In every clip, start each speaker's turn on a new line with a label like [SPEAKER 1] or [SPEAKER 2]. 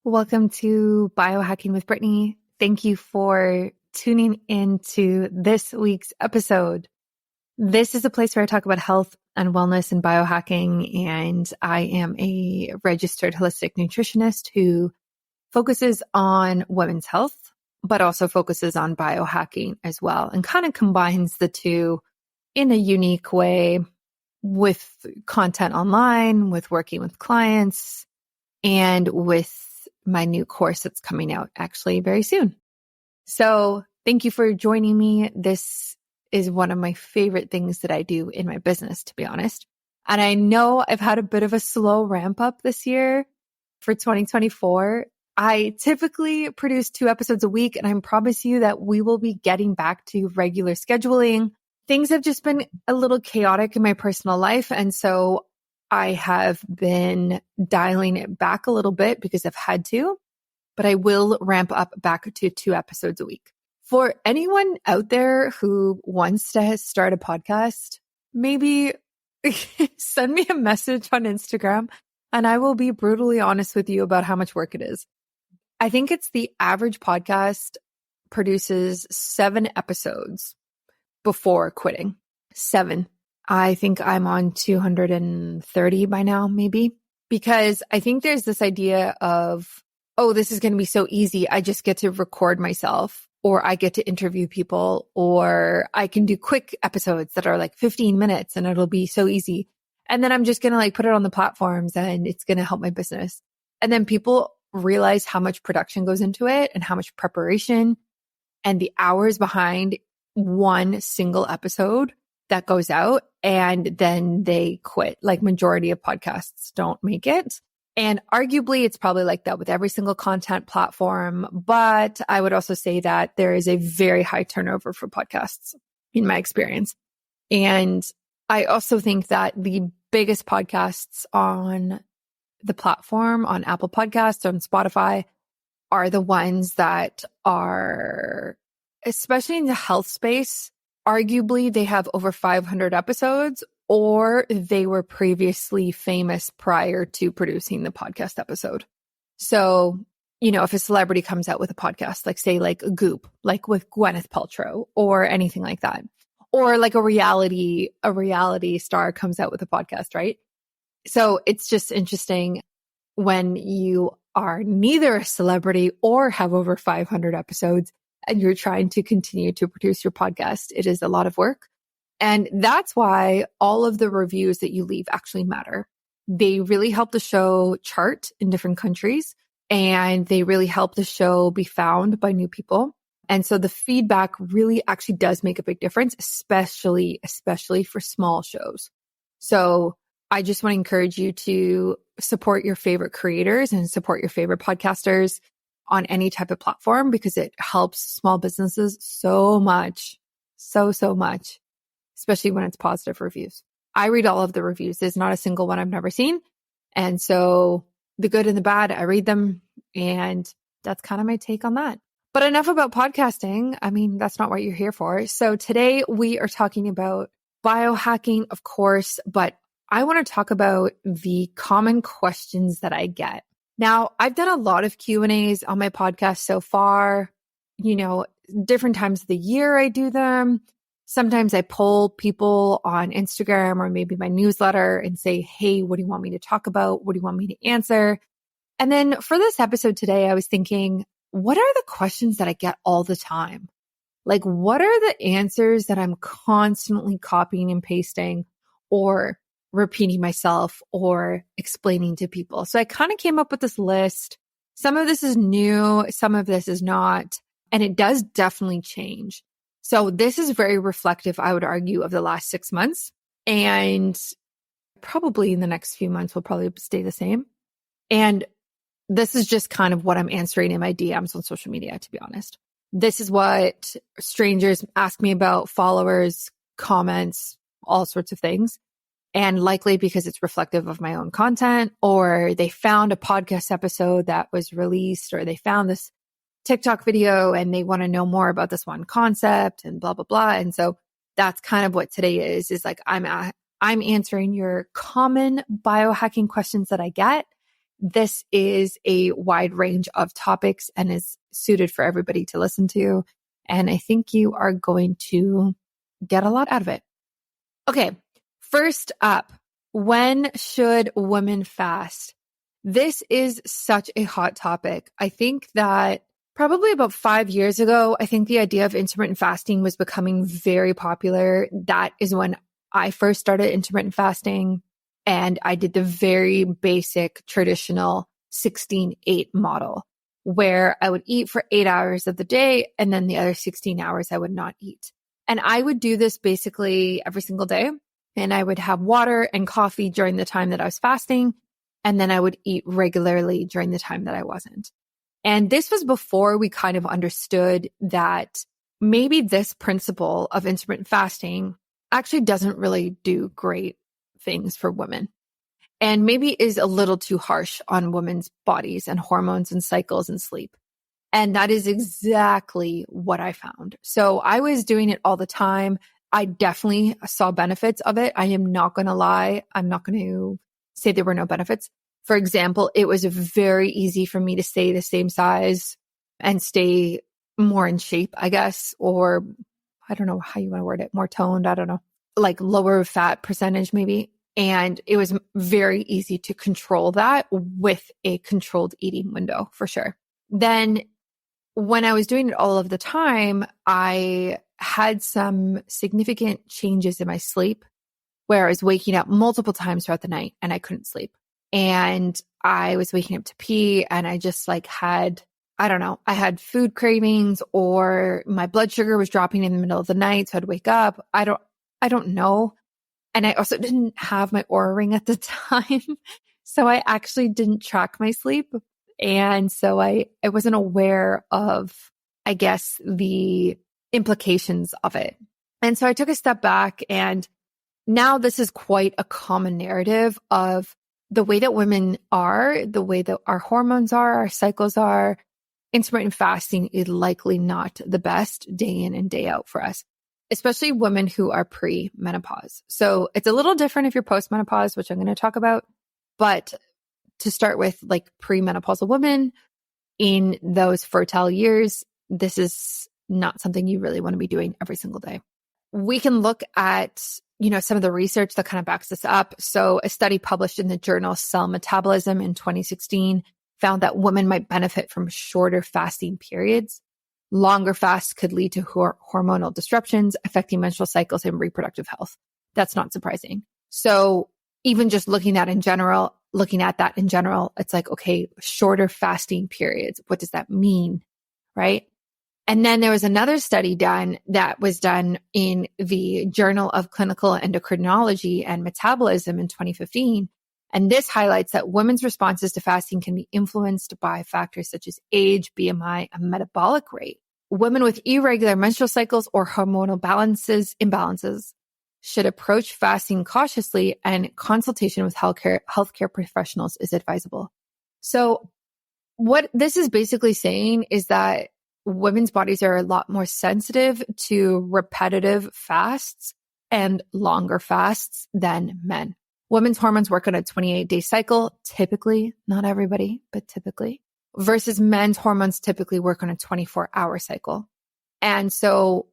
[SPEAKER 1] Welcome to Biohacking with Brittany. Thank you for tuning into this week's episode. This is a place where I talk about health and wellness and biohacking, and I am a registered holistic nutritionist who focuses on women's health, but also focuses on biohacking as well, and kind of combines the two in a unique way with content online, with working with clients, and with my new course that's coming out actually very soon. So thank you for joining me. This is one of my favorite things that I do in my business, to be honest. And I know I've had a bit of a slow ramp up this year for 2024. I typically produce 2 episodes a week, and I promise you that we will be getting back to regular scheduling. Things have just been a little chaotic in my personal life. And so I have been dialing it back a little bit because I've had to, but I will ramp up back to 2 episodes a week. For anyone out there who wants to start a podcast, maybe send me a message on Instagram and I will be brutally honest with you about how much work it is. I think it's the average podcast produces 7 episodes before quitting. 7. I think I'm on 230 by now, maybe, because I think there's this idea of, oh, this is going to be so easy. I just get to record myself, or I get to interview people, or I can do quick episodes that are like 15 minutes and it'll be so easy. And then I'm just going to put it on the platforms and it's going to help my business. And then people realize how much production goes into it and how much preparation and the hours behind one single episode that goes out, and then they quit. Like majority of podcasts don't make it. And arguably it's probably like that with every single content platform. But I would also say that there is a very high turnover for podcasts in my experience. And I also think that the biggest podcasts on the platform, on Apple Podcasts, on Spotify, are the ones that are, especially in the health space, arguably they have over 500 episodes, or they were previously famous prior to producing the podcast episode. So, if a celebrity comes out with a podcast, like say like Goop, like with Gwyneth Paltrow or anything like that, or like a reality star comes out with a podcast, right? So it's just interesting when you are neither a celebrity or have over 500 episodes and you're trying to continue to produce your podcast. It is a lot of work. And that's why all of the reviews that you leave actually matter. They really help the show chart in different countries, and they really help the show be found by new people. And so the feedback really actually does make a big difference, especially for small shows. So I just want to encourage you to support your favorite creators and support your favorite podcasters on any type of platform, because it helps small businesses so much, so much, especially when it's positive reviews. I read all of the reviews. There's not a single one I've never seen. And so the good and the bad, I read them. And that's kind of my take on that. But enough about podcasting. I mean, that's not what you're here for. So today we are talking about biohacking, of course, but I want to talk about the common questions that I get. Now, I've done a lot of Q&As on my podcast so far. Different times of the year I do them. Sometimes I poll people on Instagram or maybe my newsletter and say, hey, what do you want me to talk about? What do you want me to answer? And then for this episode today, I was thinking, what are the questions that I get all the time? Like, what are the answers that I'm constantly copying and pasting or repeating myself or explaining to people? So I kind of came up with this list. Some of this is new, some of this is not, and it does definitely change. So this is very reflective, I would argue, of the last 6 months, and probably in the next few months will probably stay the same. And this is just kind of what I'm answering in my DMs on social media, to be honest. This is what strangers ask me about, followers, comments, all sorts of things. And likely because it's reflective of my own content, or they found a podcast episode that was released, or they found this TikTok video and they want to know more about this one concept and blah, blah, blah. And so that's kind of what today is like I'm answering your common biohacking questions that I get. this is a wide range of topics and is suited for everybody to listen to. And I think you are going to get a lot out of it. Okay, first up, when should women fast? This is such a hot topic. I think that probably about 5 years ago, I think the idea of intermittent fasting was becoming very popular. That is when I first started intermittent fasting, and I did the very basic traditional 16-8 model where I would eat for 8 hours of the day and then the other 16 hours I would not eat. And I would do this basically every single day. And I would have water and coffee during the time that I was fasting. And then I would eat regularly during the time that I wasn't. And this was before we kind of understood that maybe this principle of intermittent fasting actually doesn't really do great things for women. And maybe is a little too harsh on women's bodies and hormones and cycles and sleep. And that is exactly what I found. So I was doing it all the time. I definitely saw benefits of it. I am not going to lie. I'm not going to say there were no benefits. For example, it was very easy for me to stay the same size and stay more in shape, I guess, or I don't know how you want to word it, more toned. I don't know, like lower fat percentage maybe. And it was very easy to control that with a controlled eating window for sure. Then when I was doing it all of the time, I had some significant changes in my sleep where I was waking up multiple times throughout the night and I couldn't sleep. And I was waking up to pee and I just had, I don't know, I had food cravings or my blood sugar was dropping in the middle of the night. So I'd wake up. I don't know. And I also didn't have my Oura ring at the time. So I actually didn't track my sleep. And so I wasn't aware of, I guess, the implications of it. And so I took a step back, and now this is quite a common narrative of the way that women are, the way that our hormones are, our cycles are. Intermittent fasting is likely not the best day in and day out for us, especially women who are pre-menopause. So it's a little different if you're post-menopause, which I'm going to talk about. But to start with, like premenopausal women in those fertile years, this is not something you really want to be doing every single day. We can look at, some of the research that kind of backs this up. So a study published in the journal Cell Metabolism in 2016 found that women might benefit from shorter fasting periods. Longer fasts could lead to hormonal disruptions affecting menstrual cycles and reproductive health. That's not surprising. So even just looking at that in general, it's like, okay, shorter fasting periods. What does that mean? Right? And then there was another study that was done in the Journal of Clinical Endocrinology and Metabolism in 2015. And this highlights that women's responses to fasting can be influenced by factors such as age, BMI, and metabolic rate. Women with irregular menstrual cycles or hormonal imbalances should approach fasting cautiously, and consultation with healthcare professionals is advisable. So what this is basically saying is that women's bodies are a lot more sensitive to repetitive fasts and longer fasts than men. Women's hormones work on a 28-day cycle, typically, not everybody, but typically, versus men's hormones typically work on a 24-hour cycle. And so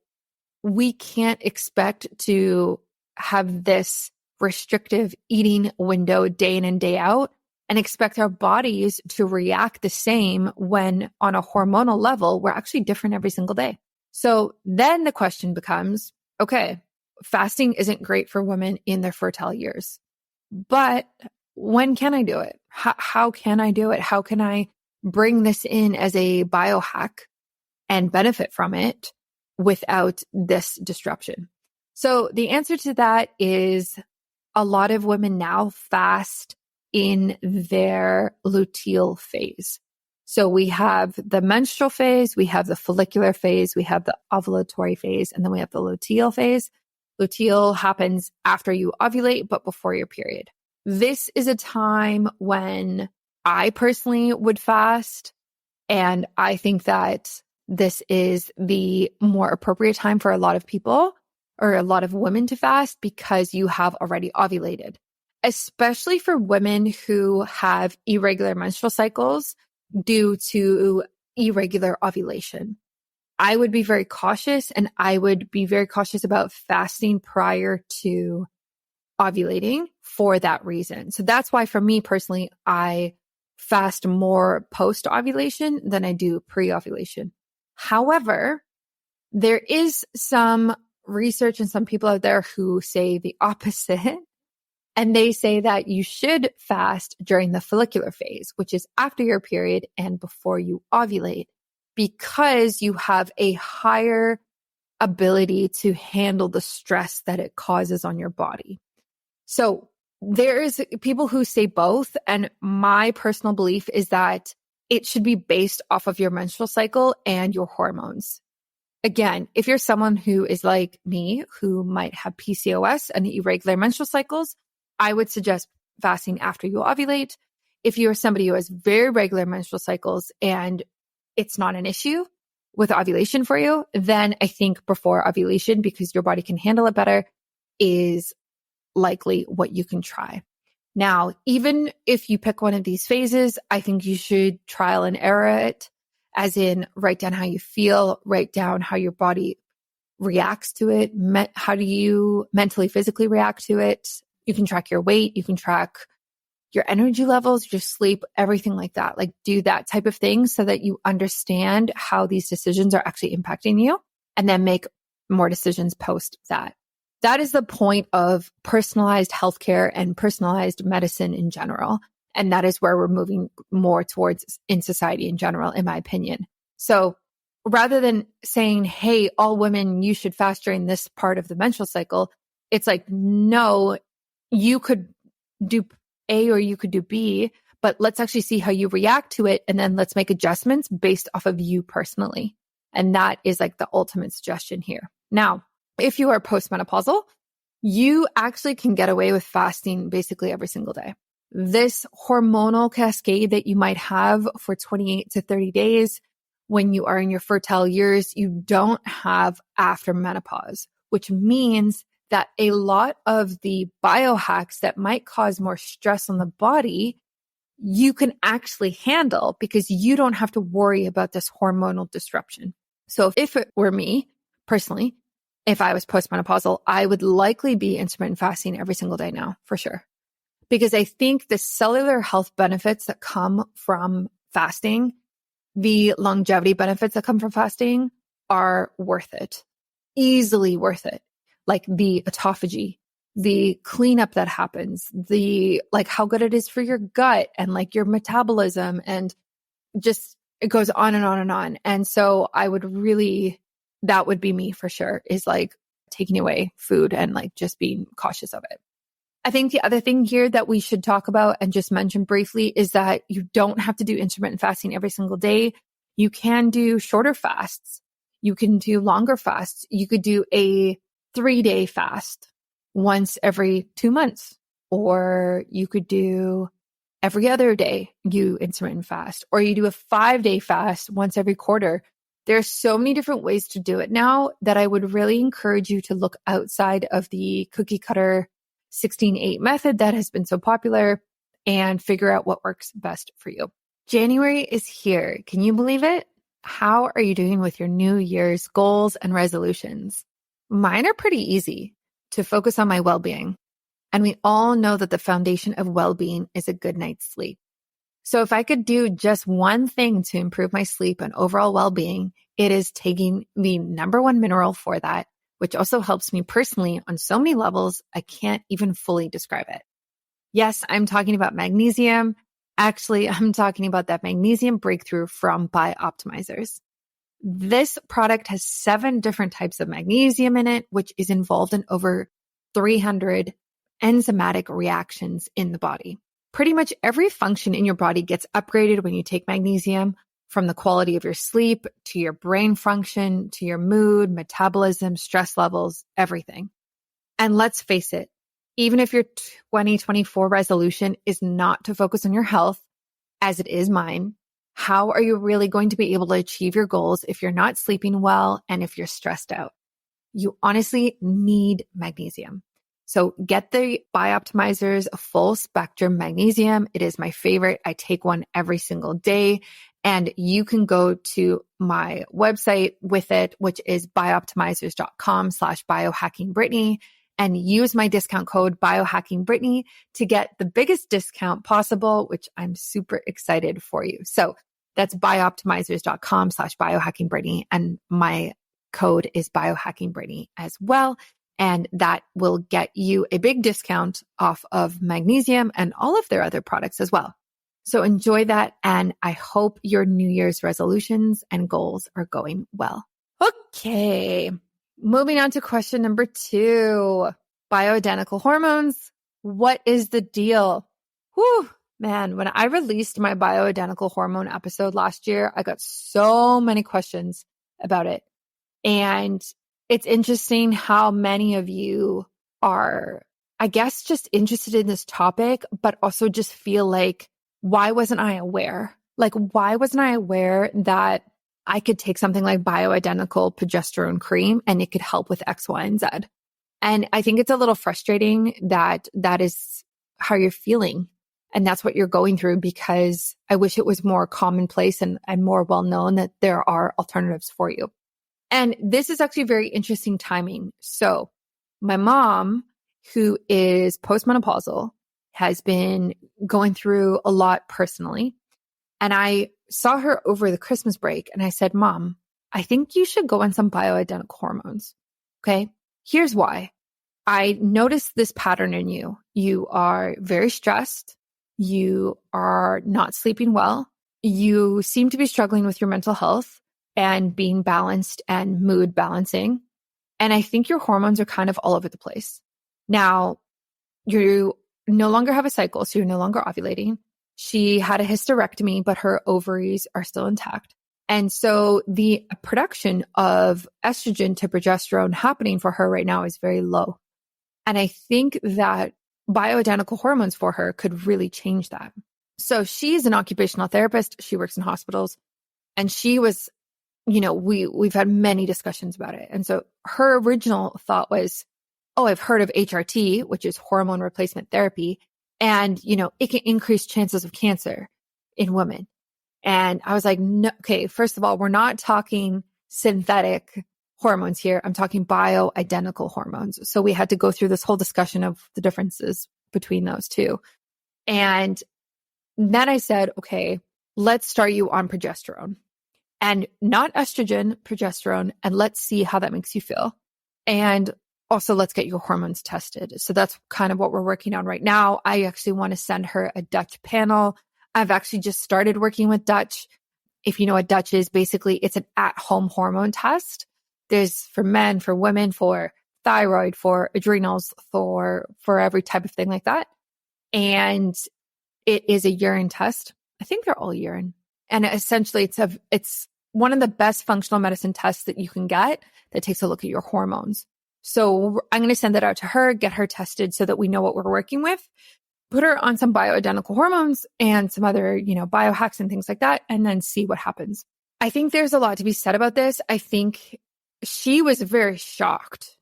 [SPEAKER 1] we can't expect to have this restrictive eating window day in and day out and expect our bodies to react the same when on a hormonal level, we're actually different every single day. So then the question becomes, okay, fasting isn't great for women in their fertile years, but when can I do it? How can I do it? How can I bring this in as a biohack and benefit from it without this disruption? So the answer to that is a lot of women now fast in their luteal phase. So we have the menstrual phase, we have the follicular phase, we have the ovulatory phase, and then we have the luteal phase. Luteal happens after you ovulate, but before your period. This is a time when I personally would fast, and I think that this is the more appropriate time for a lot of people or a lot of women to fast because you have already ovulated. especially for women who have irregular menstrual cycles due to irregular ovulation. I would be very cautious, and I would be very cautious about fasting prior to ovulating for that reason. So that's why for me personally, I fast more post ovulation than I do pre ovulation. However, there is some research and some people out there who say the opposite. And they say that you should fast during the follicular phase, which is after your period and before you ovulate, because you have a higher ability to handle the stress that it causes on your body. So there's people who say both. And my personal belief is that it should be based off of your menstrual cycle and your hormones. Again, if you're someone who is like me, who might have PCOS and irregular menstrual cycles, I would suggest fasting after you ovulate. If you're somebody who has very regular menstrual cycles and it's not an issue with ovulation for you, then I think before ovulation, because your body can handle it better, is likely what you can try. Now, even if you pick one of these phases, I think you should trial and error it, as in write down how you feel, write down how your body reacts to it. How do you mentally, physically react to it? You can track your weight. You can track your energy levels, your sleep, everything like that. Like do that type of thing so that you understand how these decisions are actually impacting you, and then make more decisions post that. That is the point of personalized healthcare and personalized medicine in general. And that is where we're moving more towards in society in general, in my opinion. So rather than saying, hey, all women, you should fast during this part of the menstrual cycle, it's like, no, you could do A or you could do B, but let's actually see how you react to it. And then let's make adjustments based off of you personally. And that is like the ultimate suggestion here. Now, if you are postmenopausal, you actually can get away with fasting basically every single day. This hormonal cascade that you might have for 28 to 30 days when you are in your fertile years, you don't have after menopause, which means that a lot of the biohacks that might cause more stress on the body, you can actually handle because you don't have to worry about this hormonal disruption. So if it were me personally, if I was postmenopausal, I would likely be intermittent fasting every single day now, for sure. Because I think the cellular health benefits that come from fasting, the longevity benefits that come from fasting are worth it. Easily worth it. Like the autophagy, the cleanup that happens, the like how good it is for your gut and like your metabolism, and just it goes on and on and on. And so I would really, that would be me for sure, is like taking away food and like just being cautious of it. I think the other thing here that we should talk about and just mention briefly is that you don't have to do intermittent fasting every single day. You can do shorter fasts. You can do longer fasts. You could do a 3-day fast once every 2 months, or you could do every other day you intermittent fast, or you do a 5-day fast once every quarter. There's so many different ways to do it now that I would really encourage you to look outside of the cookie cutter 16-8 method that has been so popular and figure out what works best for you. January is here. Can you believe it? How are you doing with your New Year's goals and resolutions? Mine are pretty easy: to focus on my well-being. And we all know that the foundation of well-being is a good night's sleep. So if I could do just one thing to improve my sleep and overall well-being, it is taking the number one mineral for that, which also helps me personally on so many levels, I can't even fully describe it. Yes, I'm talking about magnesium. Actually, I'm talking about that magnesium breakthrough from Biooptimizers. This product has 7 different types of magnesium in it, which is involved in over 300 enzymatic reactions in the body. Pretty much every function in your body gets upgraded when you take magnesium, from the quality of your sleep to your brain function, to your mood, metabolism, stress levels, everything. And let's face it, even if your 2024 resolution is not to focus on your health, as it is mine, how are you really going to be able to achieve your goals if you're not sleeping well and if you're stressed out? You honestly need magnesium. So get the Bioptimizer's full spectrum magnesium. It is my favorite. I take one every single day. And you can go to my website with it, which is biooptimizers.com/biohackingbrittany, and use my discount code biohackingbrittany to get the biggest discount possible, which I'm super excited for you. So that's biooptimizers.com/biohackingbrittany. And my code is biohackingbrittany as well. And that will get you a big discount off of magnesium and all of their other products as well. So enjoy that. And I hope your New Year's resolutions and goals are going well. Okay. Moving on to question number 2, bioidentical hormones. What is the deal? Whew, man, when I released my bioidentical hormone episode last year, I got so many questions about it. And it's interesting how many of you are, I guess, just interested in this topic, but also just feel like, why wasn't I aware? Like, why wasn't I aware that I could take something like bioidentical progesterone cream and it could help with X, Y, and Z? And I think it's a little frustrating that that is how you're feeling. And that's what you're going through, because I wish it was more commonplace and more well known that there are alternatives for you. And this is actually very interesting timing. So my mom, who is postmenopausal, has been going through a lot personally. And I saw her over the Christmas break and I said, Mom, I think you should go on some bioidentical hormones. Okay. Here's why. I noticed this pattern in you. You are very stressed. You are not sleeping well. You seem to be struggling with your mental health and being balanced and mood balancing. And I think your hormones are kind of all over the place. Now, you no longer have a cycle, so you're no longer ovulating. She had a hysterectomy, but her ovaries are still intact. And so the production of estrogen to progesterone happening for her right now is very low. And I think that bioidentical hormones for her could really change that. So she's an occupational therapist. She works in hospitals. And she was, we've had many discussions about it. And so her original thought was, oh, I've heard of HRT, which is hormone replacement therapy. And, it can increase chances of cancer in women. And I was like, no, okay, first of all, we're not talking synthetic hormones here. I'm talking bioidentical hormones. So we had to go through this whole discussion of the differences between those two. And then I said, okay, let's start you on progesterone and not estrogen, progesterone, and let's see how that makes you feel. And also, let's get your hormones tested. So that's kind of what we're working on right now. I actually want to send her a Dutch panel. I've actually just started working with Dutch. If you know what Dutch is, basically it's an at-home hormone test. There's for men, for women, for thyroid, for adrenals, for every type of thing like that. And it is a urine test. I think they're all urine. And essentially it's one of the best functional medicine tests that you can get that takes a look at your hormones. So I'm going to send that out to her, get her tested so that we know what we're working with, put her on some bioidentical hormones and some other, biohacks and things like that, and then see what happens. I think there's a lot to be said about this. I think she was very shocked.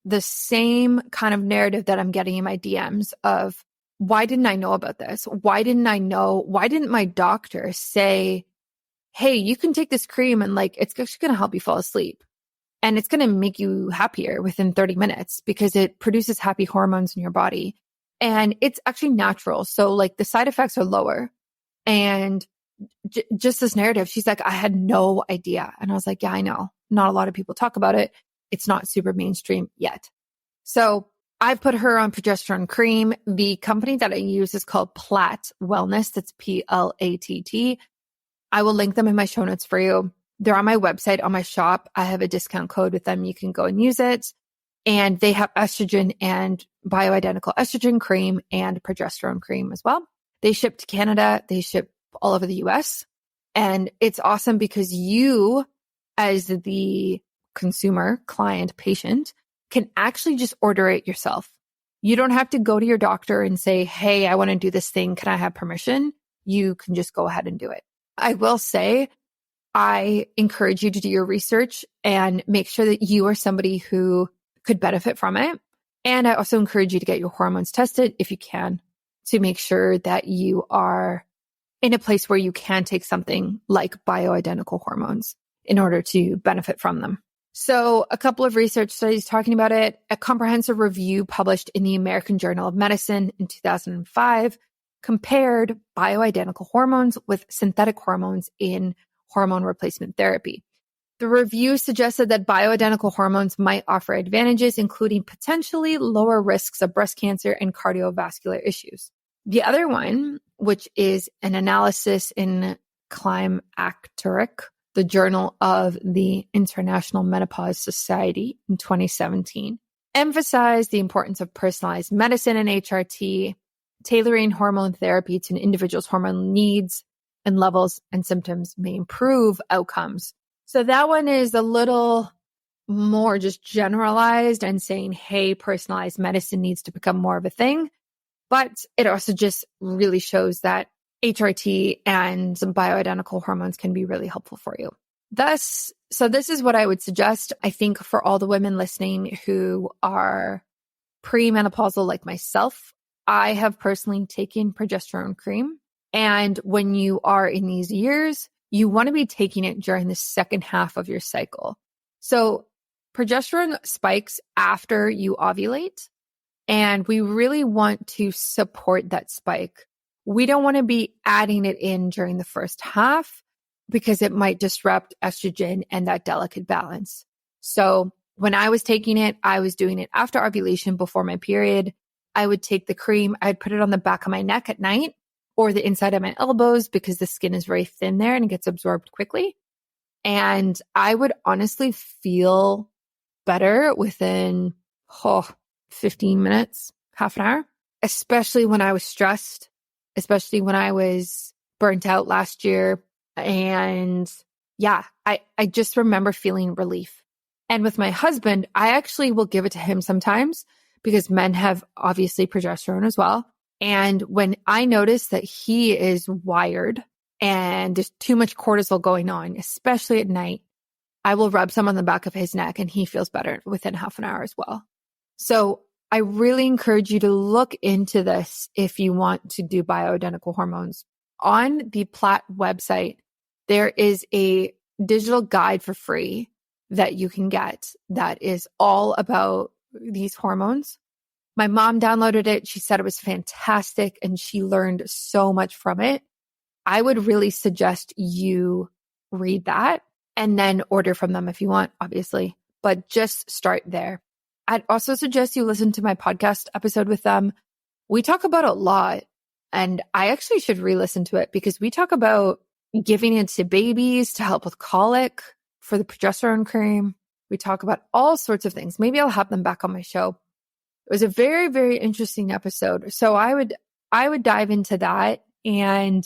[SPEAKER 1] The same kind of narrative that I'm getting in my DMs of, why didn't I know about this? Why didn't I know? Why didn't my doctor say, hey, you can take this cream and it's actually going to help you fall asleep. And it's going to make you happier within 30 minutes because it produces happy hormones in your body. And it's actually natural. So the side effects are lower. And just this narrative, she's like, I had no idea. And I was like, yeah, I know. Not a lot of people talk about it. It's not super mainstream yet. So I've put her on progesterone cream. The company that I use is called Platt Wellness. That's Platt. I will link them in my show notes for you. They're on my website, on my shop. I have a discount code with them. You can go and use it. And they have estrogen and bioidentical estrogen cream and progesterone cream as well. They ship to Canada. They ship all over the US. And it's awesome because you, as the consumer, client, patient, can actually just order it yourself. You don't have to go to your doctor and say, hey, I want to do this thing. Can I have permission? You can just go ahead and do it. I will say, I encourage you to do your research and make sure that you are somebody who could benefit from it. And I also encourage you to get your hormones tested if you can, to make sure that you are in a place where you can take something like bioidentical hormones in order to benefit from them. So a couple of research studies talking about it, a comprehensive review published in the American Journal of Medicine in 2005 compared bioidentical hormones with synthetic hormones in hormone replacement therapy. The review suggested that bioidentical hormones might offer advantages, including potentially lower risks of breast cancer and cardiovascular issues. The other one, which is an analysis in Climacteric, the Journal of the International Menopause Society in 2017, emphasized the importance of personalized medicine in HRT, tailoring hormone therapy to an individual's hormone needs and levels and symptoms may improve outcomes. So that one is a little more just generalized and saying, hey, personalized medicine needs to become more of a thing. But it also just really shows that HRT and some bioidentical hormones can be really helpful for you. So this is what I would suggest. I think for all the women listening who are premenopausal like myself, I have personally taken progesterone cream. And when you are in these years, you want to be taking it during the second half of your cycle. So progesterone spikes after you ovulate, and we really want to support that spike. We don't want to be adding it in during the first half because it might disrupt estrogen and that delicate balance. So when I was taking it, I was doing it after ovulation before my period. I would take the cream, I'd put it on the back of my neck at night or the inside of my elbows because the skin is very thin there and it gets absorbed quickly. And I would honestly feel better within 15 minutes, half an hour, especially when I was stressed, especially when I was burnt out last year. And yeah, I just remember feeling relief. And with my husband, I actually will give it to him sometimes because men have obviously progesterone as well. And when I notice that he is wired and there's too much cortisol going on, especially at night, I will rub some on the back of his neck and he feels better within half an hour as well. So I really encourage you to look into this if you want to do bioidentical hormones. On the Platt website, there is a digital guide for free that you can get that is all about these hormones. My mom downloaded it. She said it was fantastic and she learned so much from it. I would really suggest you read that and then order from them if you want, obviously, but just start there. I'd also suggest you listen to my podcast episode with them. We talk about it a lot, and I actually should re-listen to it because we talk about giving it to babies to help with colic for the progesterone cream. We talk about all sorts of things. Maybe I'll have them back on my show. It was a very, very interesting episode. So I would dive into that. And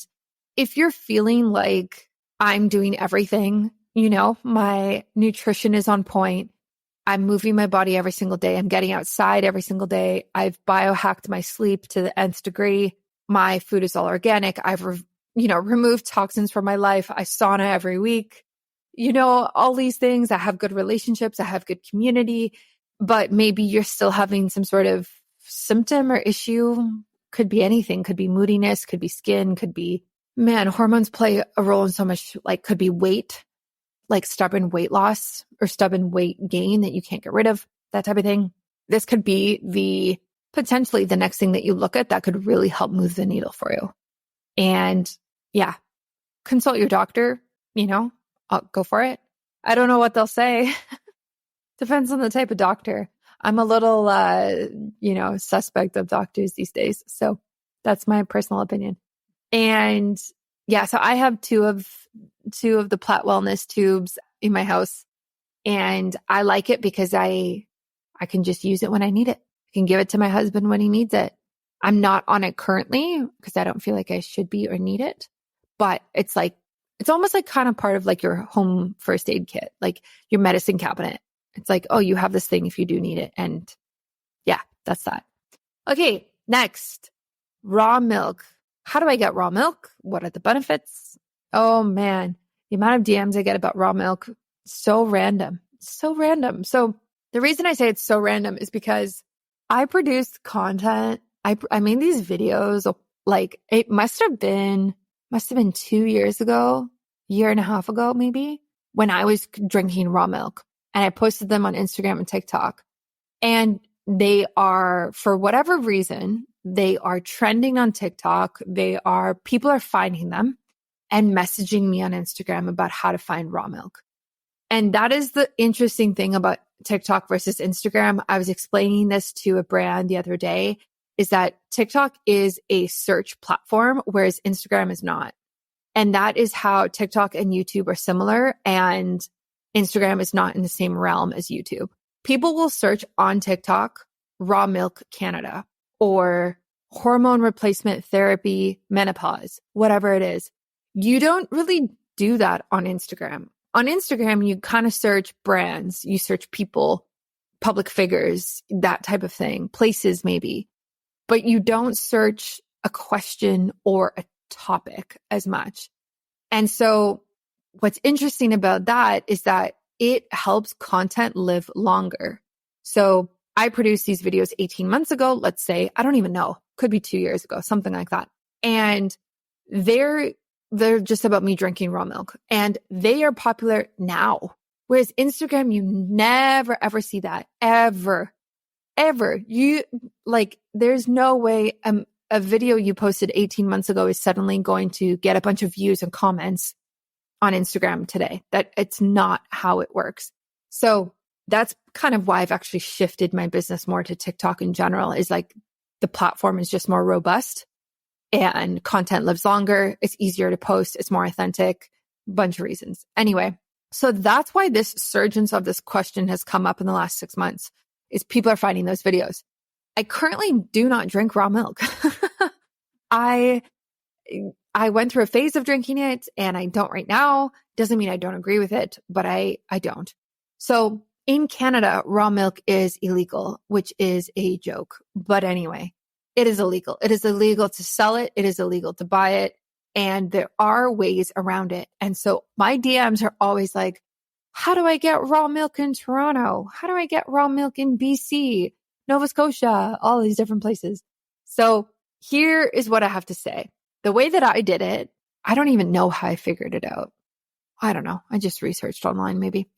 [SPEAKER 1] if you're feeling like I'm doing everything, my nutrition is on point, I'm moving my body every single day, I'm getting outside every single day, I've biohacked my sleep to the nth degree, my food is all organic, I've removed toxins from my life, I sauna every week, all these things, I have good relationships, I have good community, but maybe you're still having some sort of symptom or issue. Could be anything, could be moodiness, could be skin, could be, hormones play a role in so much, could be weight, like stubborn weight loss or stubborn weight gain that you can't get rid of, that type of thing. This could be potentially the next thing that you look at that could really help move the needle for you. And yeah, consult your doctor, go for it. I don't know what they'll say. Depends on the type of doctor. I'm a little, suspect of doctors these days. So that's my personal opinion. And yeah, so I have two of the Platt Wellness tubes in my house, and I like it because I can just use it when I need it. I can give it to my husband when he needs it. I'm not on it currently because I don't feel like I should be or need it, but it's almost like kind of part of like your home first aid kit, like your medicine cabinet. It's like, oh, you have this thing if you do need it. And yeah, that's that. Okay, next, raw milk. How do I get raw milk? What are the benefits? Oh man, the amount of DMs I get about raw milk, so random. So the reason I say it's so random is because I produced content. I made these videos like it must have been 2 years ago, year and a half ago, maybe, when I was drinking raw milk, and I posted them on Instagram and TikTok. And they are, for whatever reason, they are trending on TikTok. People are finding them and messaging me on Instagram about how to find raw milk. And that is the interesting thing about TikTok versus Instagram. I was explaining this to a brand the other day, is that TikTok is a search platform, whereas Instagram is not. And that is how TikTok and YouTube are similar, and Instagram is not in the same realm as YouTube. People will search on TikTok, raw milk Canada, or hormone replacement therapy, menopause, whatever it is. You don't really do that on Instagram. On Instagram, you kind of search brands, you search people, public figures, that type of thing, places maybe, but you don't search a question or a topic as much. And so what's interesting about that is that it helps content live longer. So I produced these videos 18 months ago, let's say, I don't even know, could be 2 years ago, something like that. And they're just about me drinking raw milk, and they are popular now. Whereas Instagram, you never, ever see that, ever. There's no way a video you posted 18 months ago is suddenly going to get a bunch of views and comments on Instagram today. That it's not how it works. So that's kind of why I've actually shifted my business more to TikTok in general, is like the platform is just more robust and content lives longer. It's easier to post. It's more authentic, bunch of reasons. Anyway, so that's why this surgence of this question has come up in the last 6 months, is people are finding those videos. I currently do not drink raw milk. I went through a phase of drinking it, and I don't right now. Doesn't mean I don't agree with it, but I don't. So in Canada, raw milk is illegal, which is a joke. But anyway, it is illegal. It is illegal to sell it. It is illegal to buy it. And there are ways around it. And so my DMs are always like, how do I get raw milk in Toronto? How do I get raw milk in BC, Nova Scotia, all these different places? So here is what I have to say. The way that I did it, I don't even know how I figured it out. I don't know. I just researched online maybe.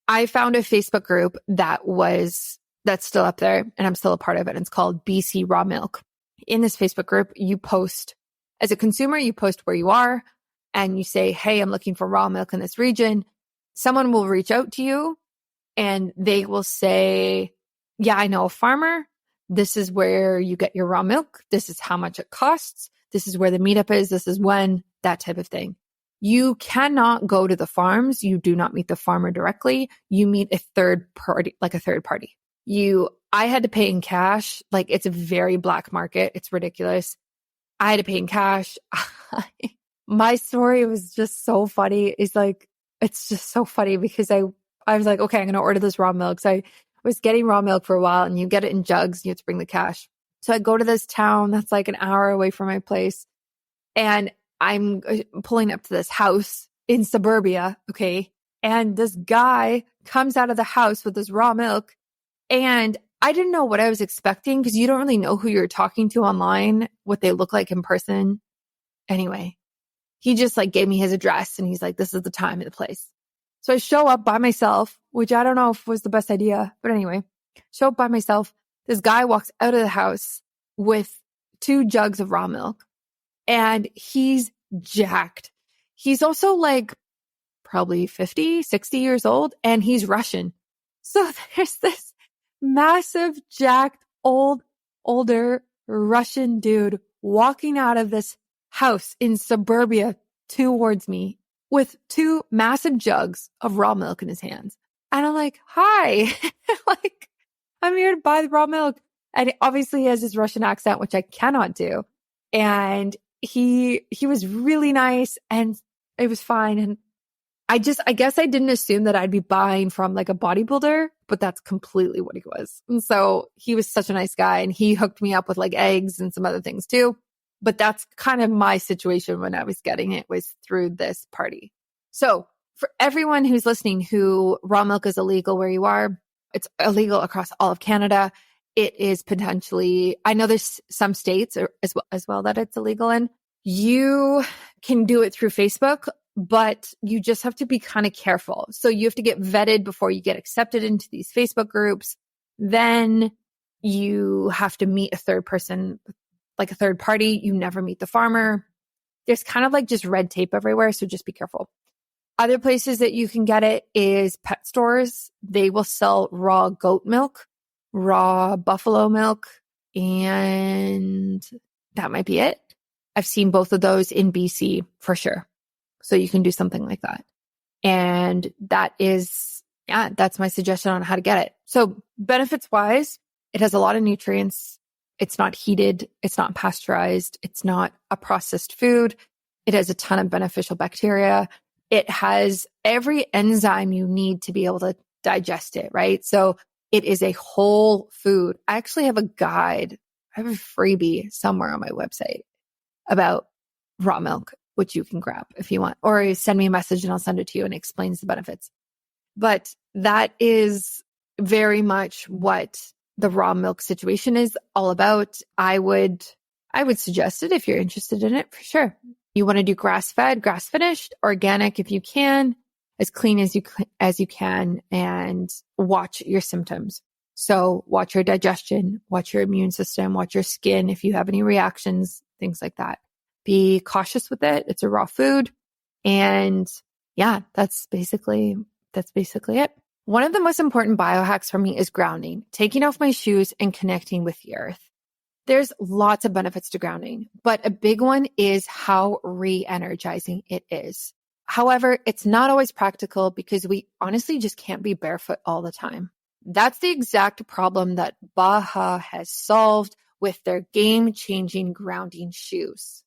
[SPEAKER 1] I found a Facebook group that's still up there, and I'm still a part of it. And it's called BC Raw Milk. In this Facebook group, you post, as a consumer, you post where you are and you say, hey, I'm looking for raw milk in this region. Someone will reach out to you and they will say, yeah, I know a farmer. This is where you get your raw milk. This is how much it costs. This is where the meetup is. This is when, that type of thing. You cannot go to the farms. You do not meet the farmer directly. You meet a third party. I had to pay in cash. Like, it's a very black market. It's ridiculous. I had to pay in cash. My story was just so funny. It's just so funny because I was like, okay, I'm going to order this raw milk. So I was getting raw milk for a while, and you get it in jugs. You have to bring the cash. So I go to this town that's like an hour away from my place, and I'm pulling up to this house in suburbia. Okay. And this guy comes out of the house with this raw milk, and I didn't know what I was expecting because you don't really know who you're talking to online, what they look like in person. Anyway, he just like gave me his address, and he's like, this is the time and the place. So I show up by myself, which I don't know if was the best idea, but anyway, show up by myself. This guy walks out of the house with 2 jugs of raw milk, and he's jacked. He's also like probably 50, 60 years old, and he's Russian. So there's this massive, jacked, older Russian dude walking out of this house in suburbia towards me with 2 massive jugs of raw milk in his hands. And I'm like, hi, like, I'm here to buy the raw milk. And obviously he has this Russian accent, which I cannot do. And he was really nice, and it was fine. And I guess I didn't assume that I'd be buying from like a bodybuilder, but that's completely what he was. And so he was such a nice guy, and he hooked me up with like eggs and some other things too. But that's kind of my situation when I was getting it, was through this party. So for everyone who's listening who raw milk is illegal where you are, it's illegal across all of Canada. it is potentially, I know there's some states as well that it's illegal in. You can do it through Facebook, but you just have to be kind of careful. So you have to get vetted before you get accepted into these Facebook groups. Then you have to meet a third person, like a third party. You never meet the farmer. There's kind of like just red tape everywhere. So just be careful. Other places that you can get it is pet stores. They will sell raw goat milk, raw buffalo milk, and that might be it. I've seen both of those in BC for sure. So you can do something like that. And that is, that's my suggestion on how to get it. So benefits wise, it has a lot of nutrients. It's not heated. It's not pasteurized. It's not a processed food. It has a ton of beneficial bacteria. It has every enzyme you need to be able to digest it, right? So it is a whole food. I actually have a guide. I have a freebie somewhere on my website about raw milk, which you can grab if you want, or send me a message and I'll send it to you and it explains the benefits. But that is very much what the raw milk situation is all about. I would suggest it if you're interested in it for sure. You want to do grass-fed, grass-finished, organic if you can, as clean as you can, and watch your symptoms. So watch your digestion, watch your immune system, watch your skin if you have any reactions, things like that. Be cautious with it. It's a raw food. And yeah, that's basically it. One of the most important biohacks for me is grounding, taking off my shoes and connecting with the earth. There's lots of benefits to grounding, but a big one is how re-energizing it is. However, it's not always practical because we honestly just can't be barefoot all the time. That's the exact problem that Baha has solved with their game-changing grounding shoes.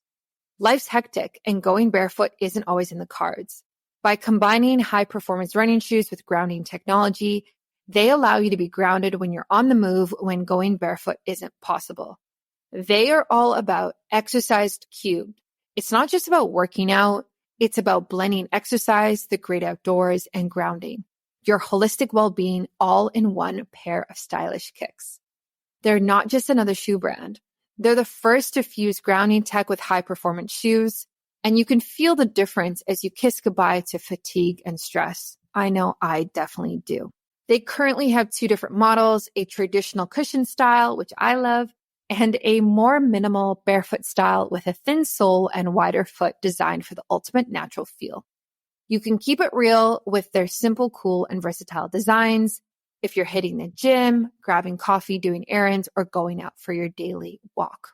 [SPEAKER 1] Life's hectic and going barefoot isn't always in the cards. By combining high-performance running shoes with grounding technology, they allow you to be grounded when you're on the move when going barefoot isn't possible. They are all about exercise cubed. It's not just about working out. It's about blending exercise, the great outdoors, and grounding. Your holistic well-being all in one pair of stylish kicks. They're not just another shoe brand. They're the first to fuse grounding tech with high-performance shoes, and you can feel the difference as you kiss goodbye to fatigue and stress. I know I definitely do. They currently have 2 different models, a traditional cushion style, which I love, and a more minimal barefoot style with a thin sole and wider foot designed for the ultimate natural feel. You can keep it real with their simple, cool, and versatile designs if you're hitting the gym, grabbing coffee, doing errands, or going out for your daily walk.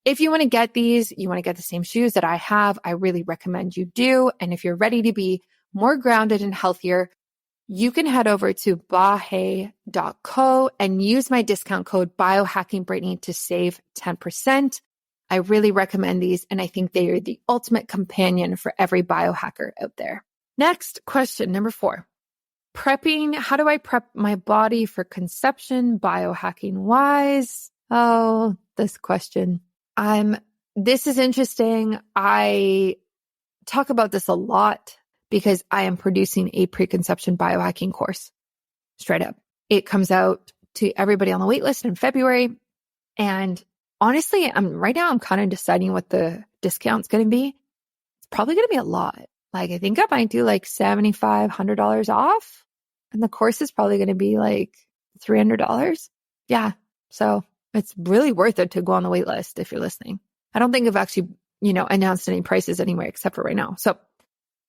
[SPEAKER 1] If you want to get these, you want to get the same shoes that I have, I really recommend you do. And if you're ready to be more grounded and healthier, you can head over to bahe.co and use my discount code biohackingbrittany to save 10%. I really recommend these, and I think they are the ultimate companion for every biohacker out there. Next, question number 4. Prepping. How do I prep my body for conception, biohacking wise? Oh, this question. This is interesting. I talk about this a lot because I am producing a preconception biohacking course. Straight up. It comes out to everybody on the waitlist in February. And honestly, right now I'm kind of deciding what the discount's going to be. It's probably going to be a lot. Like, I think I might do like $75, $100 off. And the course is probably going to be like $300. Yeah. So it's really worth it to go on the wait list if you're listening. I don't think I've actually, announced any prices anywhere except for right now. So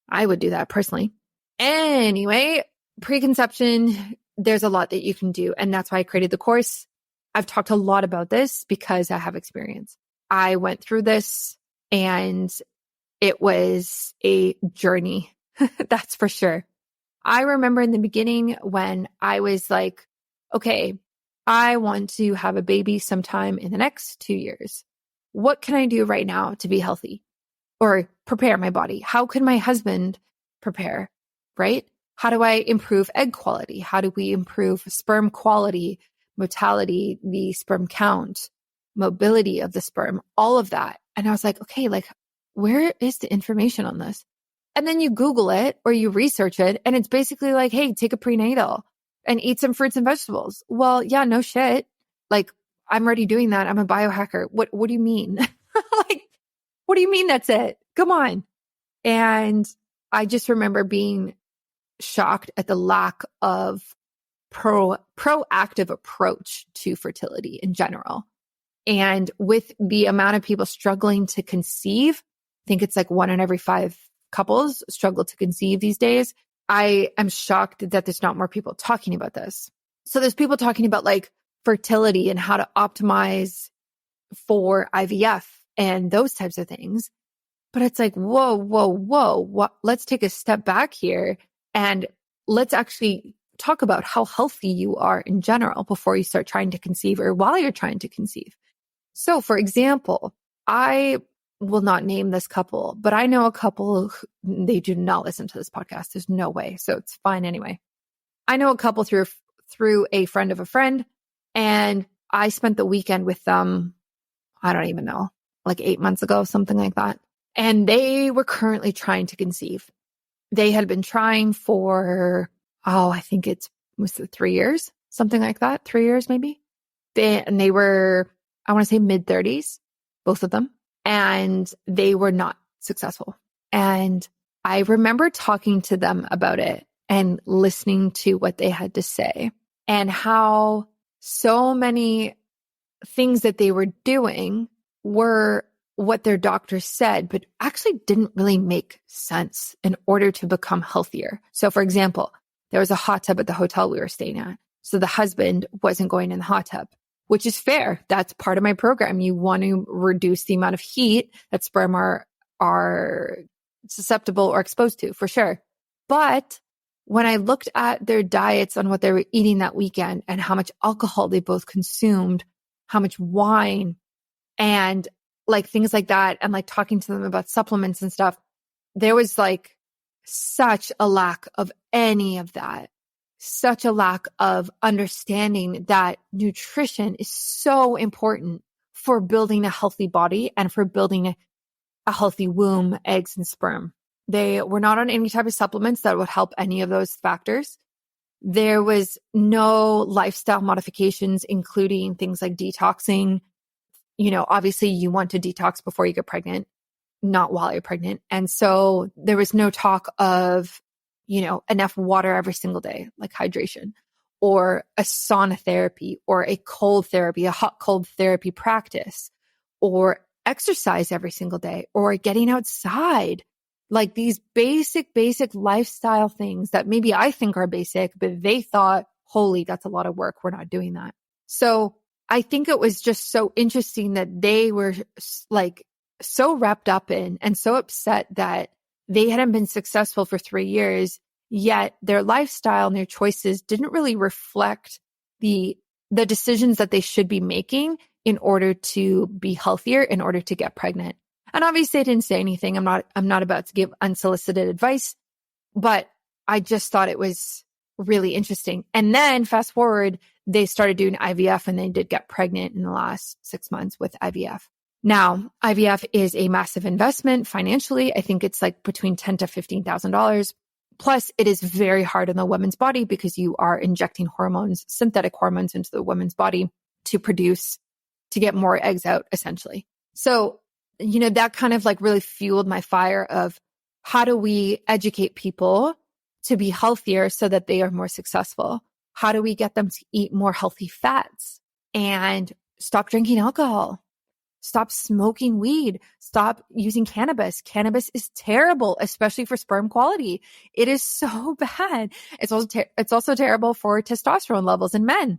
[SPEAKER 1] I would do that personally. Anyway, preconception, there's a lot that you can do. And that's why I created the course. I've talked a lot about this because I have experience. I went through this and it was a journey. That's for sure. I remember in the beginning when I was like, okay, I want to have a baby sometime in the next 2 years. What can I do right now to be healthy or prepare my body? How can my husband prepare, right? How do I improve egg quality? How do we improve sperm quality, motility, the sperm count, mobility of the sperm, all of that? And I was like, okay, like, where is the information on this? And then you Google it or you research it and it's basically like, hey, take a prenatal and eat some fruits and vegetables. Well, yeah, no shit. Like, I'm already doing that. I'm a biohacker. What do you mean? Like, what do you mean that's it? Come on. And I just remember being shocked at the lack of proactive approach to fertility in general. And with the amount of people struggling to conceive, I think it's like 1 in every 5 couples struggle to conceive these days. I am shocked that there's not more people talking about this. So there's people talking about like fertility and how to optimize for IVF and those types of things. But it's like, whoa. Let's take a step back here and let's actually talk about how healthy you are in general before you start trying to conceive or while you're trying to conceive. So for example, I will not name this couple, but I know a couple they do not listen to this podcast. There's no way. So it's fine anyway. I know a couple through a friend of a friend, and I spent the weekend with them, I don't even know, like 8 months ago, something like that. And they were currently trying to conceive. They had been trying for, I think was it 3 years? Something like that. 3 years maybe. They were, I want to say mid-30s, both of them. And they were not successful. And I remember talking to them about it and listening to what they had to say and how so many things that they were doing were what their doctor said, but actually didn't really make sense in order to become healthier. So for example, there was a hot tub at the hotel we were staying at. So the husband wasn't going in the hot tub, which is fair. That's part of my program. You want to reduce the amount of heat that sperm are susceptible or exposed to, for sure. But when I looked at their diets on what they were eating that weekend and how much alcohol they both consumed, how much wine and like things like that, and like talking to them about supplements and stuff, there was like such a lack of any of that. Such a lack of understanding that nutrition is so important for building a healthy body and for building a healthy womb, eggs, and sperm. They were not on any type of supplements that would help any of those factors. There was no lifestyle modifications, including things like detoxing. You know, obviously you want to detox before you get pregnant, not while you're pregnant. And so there was no talk of, you know, enough water every single day, like hydration, or a sauna therapy, or a cold therapy, a hot cold therapy practice, or exercise every single day, or getting outside. Like these basic lifestyle things that maybe I think are basic, but they thought, holy, that's a lot of work. We're not doing that. So I think it was just so interesting that they were like so wrapped up in and so upset that they hadn't been successful for 3 years, yet their lifestyle and their choices didn't really reflect the decisions that they should be making in order to be healthier, in order to get pregnant. And obviously I didn't say anything. I'm not about to give unsolicited advice, but I just thought it was really interesting. And then fast forward, they started doing IVF and they did get pregnant in the last 6 months with IVF. Now, IVF is a massive investment financially. I think it's like between $10,000 to $15,000. Plus, it is very hard on the woman's body because you are injecting hormones, synthetic hormones into the woman's body to get more eggs out, essentially. So, you know, that kind of like really fueled my fire of how do we educate people to be healthier so that they are more successful? How do we get them to eat more healthy fats and stop drinking alcohol? Stop smoking weed. Stop using cannabis. Cannabis is terrible, especially for sperm quality. It is so bad. It's also terrible for testosterone levels in men.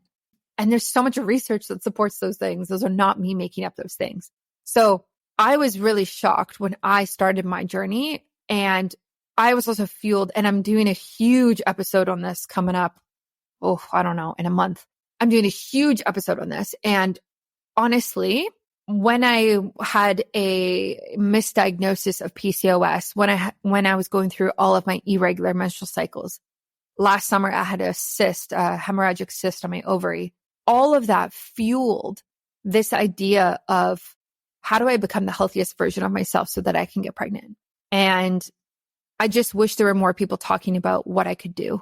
[SPEAKER 1] And there's so much research that supports those things. Those are not me making up those things. So I was really shocked when I started my journey, and I was also fueled, and I'm doing a huge episode on this coming up. I don't know, in a month. I'm doing a huge episode on this. And honestly, when I had a misdiagnosis of PCOS, when I was going through all of my irregular menstrual cycles, last summer I had a hemorrhagic cyst on my ovary. All of that fueled this idea of how do I become the healthiest version of myself so that I can get pregnant? And I just wish there were more people talking about what I could do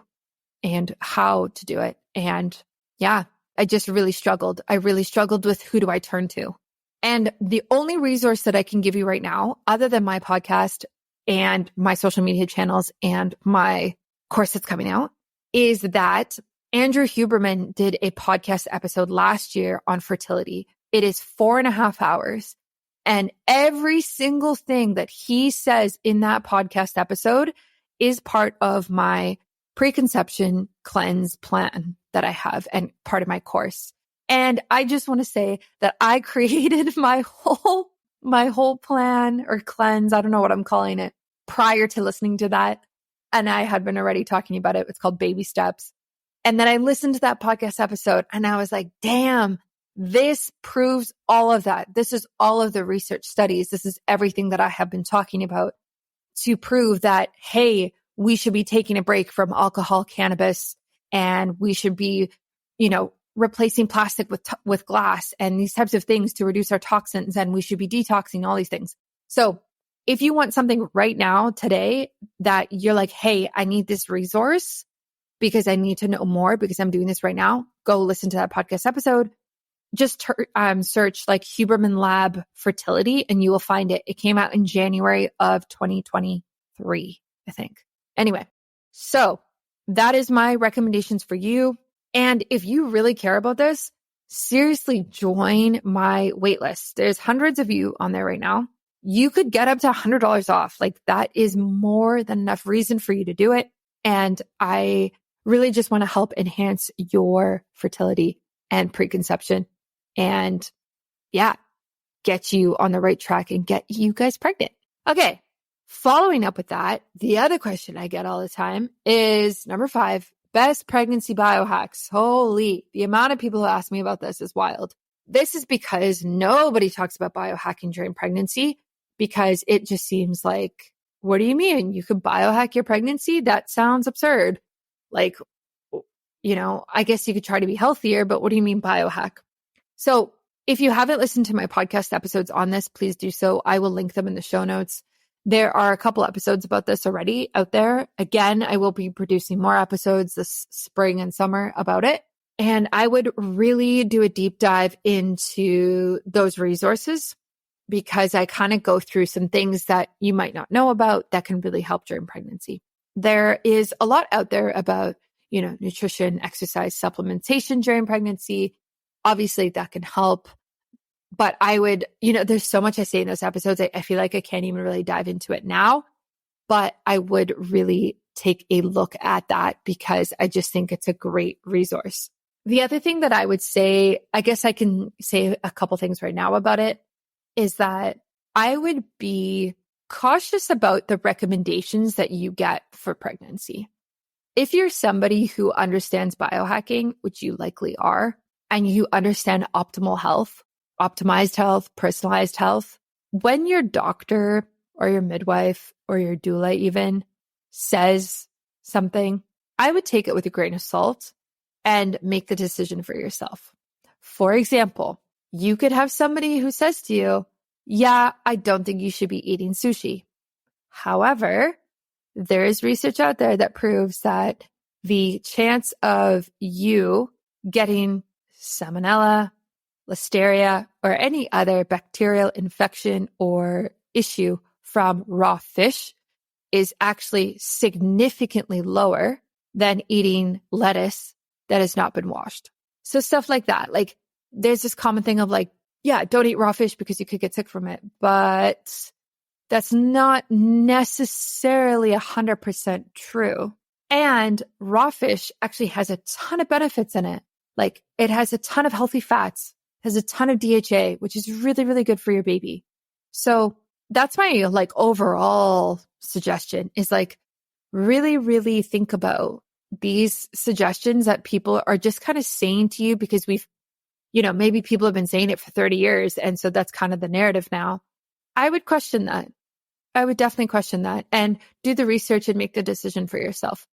[SPEAKER 1] and how to do it. And yeah, I just really struggled. I really struggled with who do I turn to? And the only resource that I can give you right now, other than my podcast and my social media channels and my course that's coming out, is that Andrew Huberman did a podcast episode last year on fertility. It is 4.5 hours. And every single thing that he says in that podcast episode is part of my preconception cleanse plan that I have and part of my course. And I just want to say that I created my whole plan or cleanse. I don't know what I'm calling it prior to listening to that. And I had been already talking about it. It's called Baby Steps. And then I listened to that podcast episode and I was like, damn, this proves all of that. This is all of the research studies. This is everything that I have been talking about to prove that, hey, we should be taking a break from alcohol, cannabis, and we should be, replacing plastic with glass and these types of things to reduce our toxins. And we should be detoxing all these things. So if you want something right now today that you're like, hey, I need this resource because I need to know more because I'm doing this right now, go listen to that podcast episode. Just search like Huberman Lab fertility and you will find it. It came out in January of 2023, I think. Anyway, so that is my recommendations for you. And if you really care about this, seriously join my waitlist. There's hundreds of you on there right now. You could get up to $100 off. Like that is more than enough reason for you to do it. And I really just want to help enhance your fertility and preconception and get you on the right track and get you guys pregnant. Okay. Following up with that, the other question I get all the time is number 5, best pregnancy biohacks. Holy, the amount of people who ask me about this is wild. This is because nobody talks about biohacking during pregnancy because it just seems like, what do you mean? You could biohack your pregnancy? That sounds absurd. Like, I guess you could try to be healthier, but what do you mean biohack? So if you haven't listened to my podcast episodes on this, please do so. I will link them in the show notes. There are a couple episodes about this already out there. Again, I will be producing more episodes this spring and summer about it. And I would really do a deep dive into those resources because I kind of go through some things that you might not know about that can really help during pregnancy. There is a lot out there about, nutrition, exercise, supplementation during pregnancy. Obviously that can help. But I would, there's so much I say in those episodes. I feel like I can't even really dive into it now, but I would really take a look at that because I just think it's a great resource. The other thing that I would say, I guess I can say a couple things right now about it, is that I would be cautious about the recommendations that you get for pregnancy. If you're somebody who understands biohacking, which you likely are, and you understand optimal health, optimized health, personalized health, when your doctor or your midwife or your doula even says something, I would take it with a grain of salt and make the decision for yourself. For example, you could have somebody who says to you, yeah, I don't think you should be eating sushi. However, there is research out there that proves that the chance of you getting salmonella, listeria, or any other bacterial infection or issue from raw fish is actually significantly lower than eating lettuce that has not been washed. So stuff like that. Like there's this common thing of like, yeah, don't eat raw fish because you could get sick from it. But that's not necessarily 100% true. And raw fish actually has a ton of benefits in it. Like it has a ton of healthy fats, has a ton of DHA, which is really, really good for your baby. So that's my overall suggestion is really, really think about these suggestions that people are just kind of saying to you because we've, maybe people have been saying it for 30 years. And so that's kind of the narrative now. I would question that. I would definitely question that and do the research and make the decision for yourself.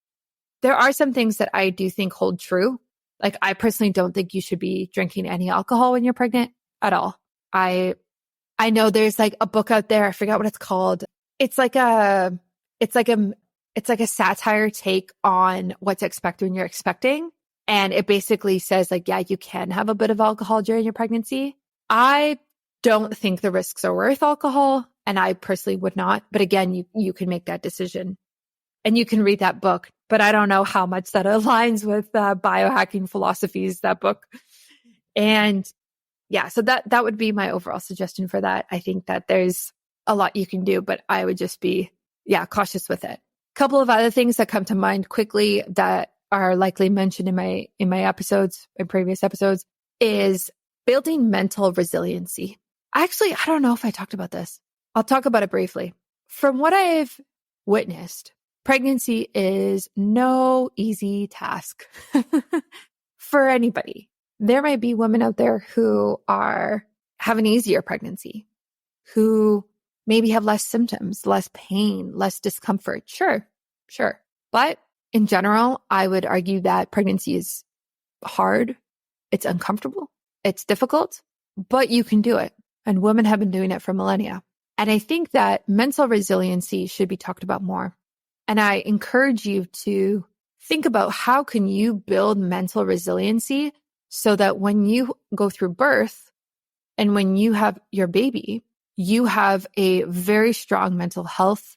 [SPEAKER 1] There are some things that I do think hold true. Like I personally don't think you should be drinking any alcohol when you're pregnant at all. I know there's a book out there. I forgot what it's called. It's like a satire take on what to expect when you're expecting. And it basically says like, yeah, you can have a bit of alcohol during your pregnancy. I don't think the risks are worth alcohol, and I personally would not. But again, you can make that decision and you can read that book. But I don't know how much that aligns with biohacking philosophies, that book. And yeah, so that would be my overall suggestion for that. I think that there's a lot you can do, but I would just be, cautious with it. A couple of other things that come to mind quickly that are likely mentioned in my previous episodes, is building mental resiliency. I don't know if I talked about this. I'll talk about it briefly. From what I've witnessed, pregnancy is no easy task for anybody. There might be women out there who have an easier pregnancy, who maybe have less symptoms, less pain, less discomfort. Sure. But in general, I would argue that pregnancy is hard. It's uncomfortable. It's difficult, but you can do it. And women have been doing it for millennia. And I think that mental resiliency should be talked about more. And I encourage you to think about how can you build mental resiliency so that when you go through birth and when you have your baby, you have a very strong mental health,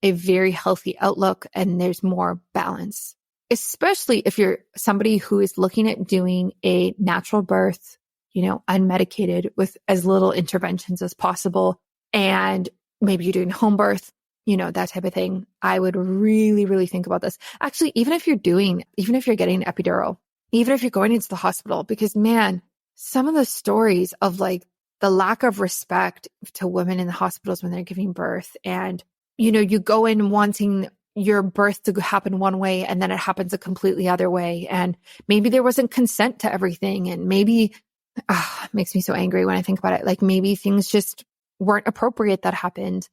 [SPEAKER 1] a very healthy outlook, and there's more balance. Especially if you're somebody who is looking at doing a natural birth, unmedicated with as little interventions as possible. And maybe you're doing home birth, that type of thing. I would really, really think about this. Actually, even if you're getting an epidural, even if you're going into the hospital, because man, some of the stories of like the lack of respect to women in the hospitals when they're giving birth, and, you go in wanting your birth to happen one way and then it happens a completely other way. And maybe there wasn't consent to everything. And maybe, it makes me so angry when I think about it. Like maybe things just weren't appropriate that happened.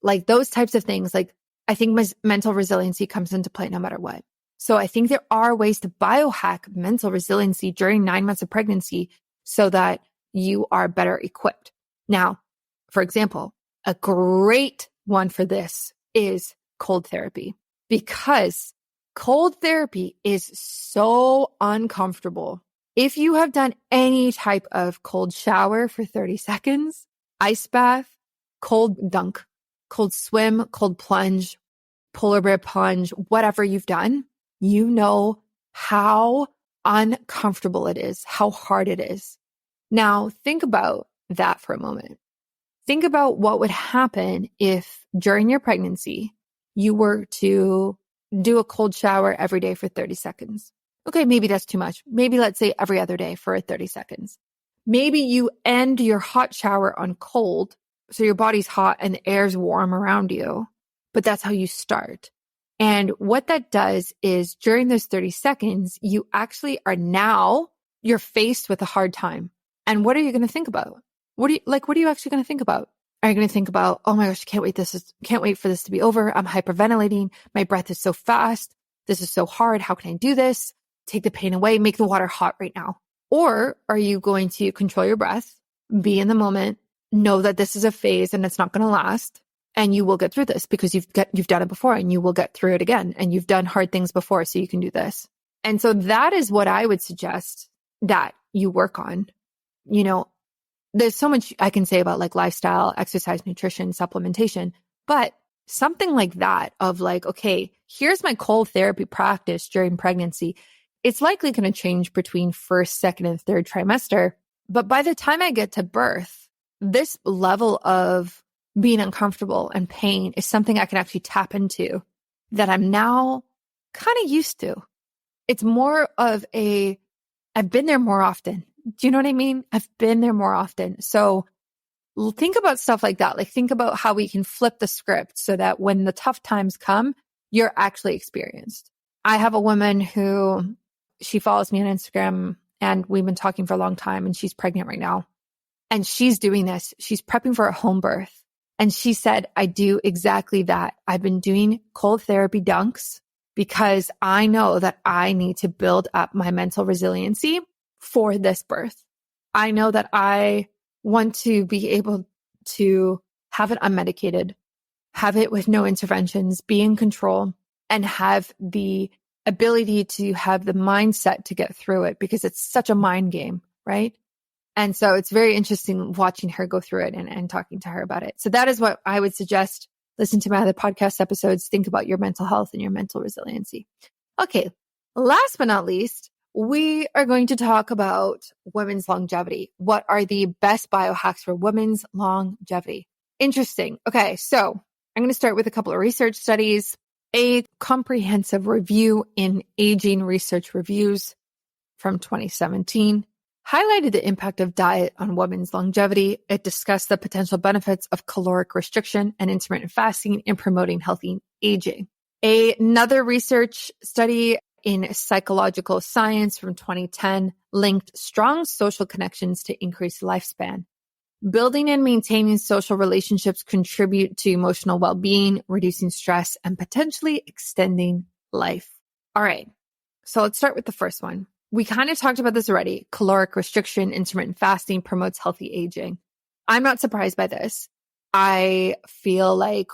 [SPEAKER 1] Like those types of things. Like I think mental resiliency comes into play no matter what. So I think there are ways to biohack mental resiliency during 9 months of pregnancy so that you are better equipped. Now, for example, a great one for this is cold therapy, because cold therapy is so uncomfortable. If you have done any type of cold shower for 30 seconds, ice bath, cold dunk, cold swim, cold plunge, polar bear plunge, whatever you've done, you know how uncomfortable it is, how hard it is. Now, think about that for a moment. Think about what would happen if during your pregnancy, you were to do a cold shower every day for 30 seconds. Okay, maybe that's too much. Maybe let's say every other day for 30 seconds. Maybe you end your hot shower on cold, so your body's hot and the air's warm around you, but that's how you start. And what that does is during those 30 seconds, you actually you're faced with a hard time. And what are you going to think about? What are you actually going to think about? Are you going to think about, oh my gosh, can't wait for this to be over. I'm hyperventilating. My breath is so fast. This is so hard. How can I do this? Take the pain away, make the water hot right now. Or are you going to control your breath, be in the moment, know that this is a phase and it's not going to last, and you will get through this because you've done it before and you will get through it again, and you've done hard things before, so you can do this. And so that is what I would suggest that you work on. There's so much I can say about like lifestyle, exercise, nutrition, supplementation, but something like that of like, okay, here's my cold therapy practice during pregnancy. It's likely going to change between first, second, and third trimester. But by the time I get to birth, this level of being uncomfortable and pain is something I can actually tap into that I'm now kind of used to. It's more of I've been there more often. Do you know what I mean? I've been there more often. So think about stuff like that. Like think about how we can flip the script so that when the tough times come, you're actually experienced. I have a woman who, she follows me on Instagram and we've been talking for a long time, and she's pregnant right now. And she's doing this. She's prepping for a home birth. And she said, I do exactly that. I've been doing cold therapy dunks because I know that I need to build up my mental resiliency for this birth. I know that I want to be able to have it unmedicated, have it with no interventions, be in control, and have the ability to have the mindset to get through it because it's such a mind game, right? And so it's very interesting watching her go through it and talking to her about it. So that is what I would suggest. Listen to my other podcast episodes. Think about your mental health and your mental resiliency. Okay. Last but not least, we are going to talk about women's longevity. What are the best biohacks for women's longevity? Interesting. Okay. So I'm going to start with a couple of research studies. A comprehensive review in Aging Research Reviews from 2017 highlighted the impact of diet on women's longevity. It discussed the potential benefits of caloric restriction and intermittent fasting in promoting healthy aging. Another research study in Psychological Science from 2010 linked strong social connections to increased lifespan. Building and maintaining social relationships contribute to emotional well-being, reducing stress, and potentially extending life. All right. So let's start with the first one. We kind of talked about this already. Caloric restriction, intermittent fasting promotes healthy aging. I'm not surprised by this. I feel like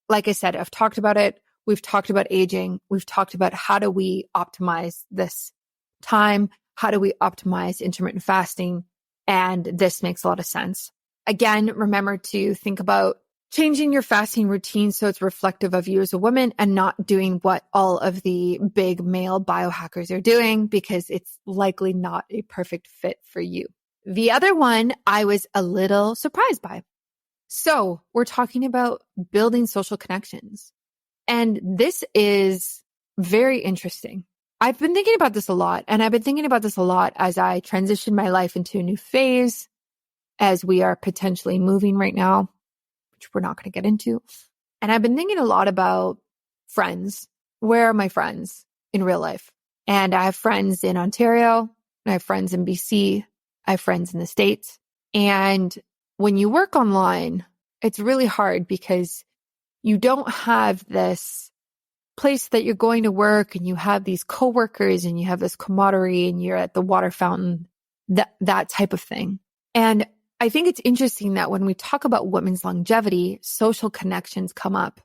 [SPEAKER 1] I said, I've talked about it. We've talked about aging. We've talked about how do we optimize this time? How do we optimize intermittent fasting? And this makes a lot of sense. Again, remember to think about changing your fasting routine so it's reflective of you as a woman and not doing what all of the big male biohackers are doing because it's likely not a perfect fit for you. The other one I was a little surprised by. So we're talking about building social connections. And this is very interesting. I've been thinking about this a lot, and I've been thinking about this a lot as I transition my life into a new phase, as we are potentially moving right now, which we're not going to get into. And I've been thinking a lot about friends. Where are my friends in real life? And I have friends in Ontario, I have friends in BC, I have friends in the States. And when you work online, it's really hard because you don't have this place that you're going to work and you have these coworkers and you have this camaraderie and you're at the water fountain, that type of thing. And I think it's interesting that when we talk about women's longevity, social connections come up